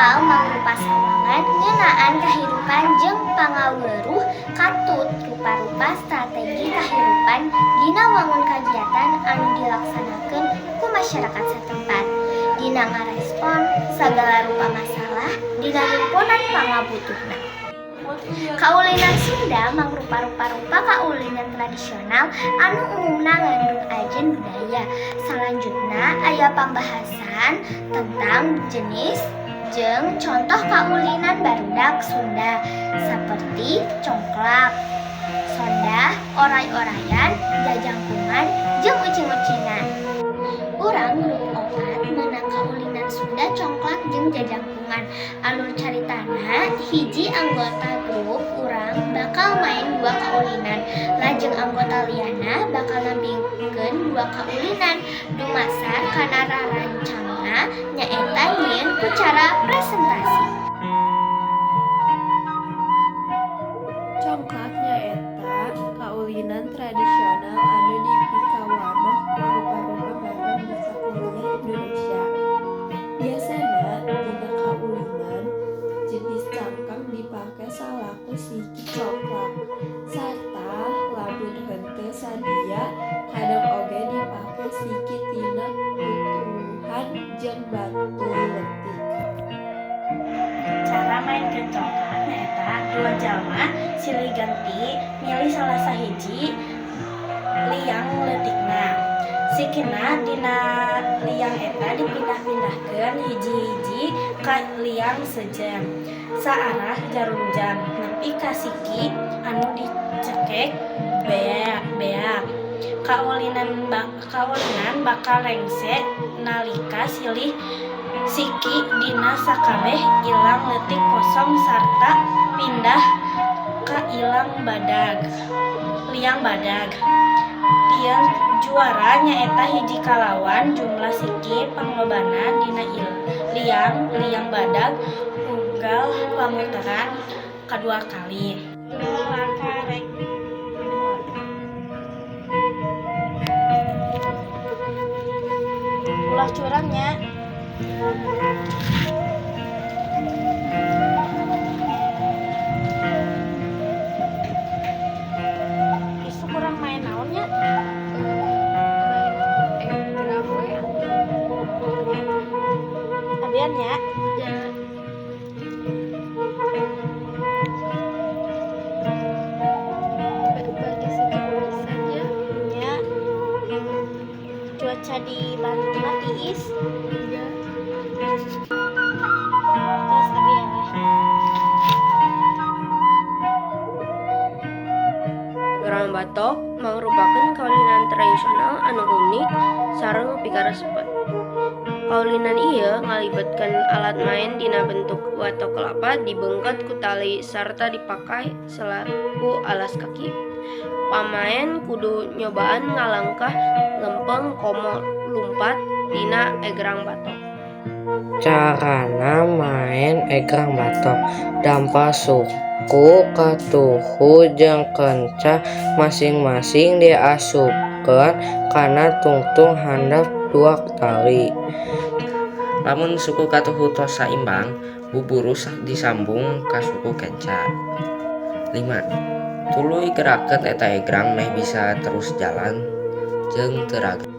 bakal mangrupa sawangan ngeunaan kahirupan jeung pangaweuruh katut rupa-rupa strategi kahirupan dina wangun kagiatan anu dilaksanakeun ku masyarakat satempat dina ngarespon sagala rupa masalah dina lingkungan pangabutuhna. Kaulinan Sunda mangrupa rupa-rupa kaulinan tradisional anu umumna ngandung ajen budaya. Salanjutna aya pambahasan tentang jenis jeung contoh kaulinan barudak Sunda saperti congklak, sondah, oray-orayan, jajangkungan, jeung ucing-ucingan. Urang grup 4 meunang kaulinan Sunda congklak jeung jajangkungan. Alur caritana hiji anggota grup urang bakal main 2 kaulinan, lajeng anggota liana bakal nampingkeun 2 kaulinan. Dumasar kana rarancangna nyaeta nyieun ku cara presentasi. Congklak nyaeta kaulinan tradisional anu dipikawanoh ku rupa-rupa barang di sakuliah Indonesia. Biasana dina kaulinan jenis cangkang dipake salaku siki congklak, sarta lamun henteu sadia kadang oge dipake siki tina tutuhan jeung batu leutik. Cara mainkeun congklak nyaeta 2 jalma silih ganti milih salah sahiji liang leutikna. Sikina dina liang eta dipindah-pindahkeun hiji-hiji ka liang sejen saarah jarum jam nepi ka siki anu dicekek beak. Kaulinan bakal lengse nalika silih siki dina sakabeh ilang leutik kosong sarta pindah ka liang badag. Tieun juara nyaeta hiji kalawan jumlah siki panglobana dina liang badag unggal pamuteran kadua kali. Ulah curangnya. Isu kurang main naonnya? Abian ya? Ya. Cuaca di Bandung tiis. Terus abian ya. Urang Batok mangrupakeun kaulinan tradisional anu unik sareng pikaresep. Kaulinan ieu ngalibatkeun alat main dina bentuk watok kelapa dibeungket ku tali sarta dipakai selaku alas kaki. Pamain kudu nyobaan ngalangkah lempeng komo lumpat dina egrang batok. Carana main egrang batok dampa suku katuhu jeung kencah masing-masing diasupkeun kana tungtung handap 2 tali. Lamun suku katuhu tos saimbang, buburu disambung ka suku kenca. 5. Tuluy gerakeun eta egrang meh bisa terus jalan jeung teu raga.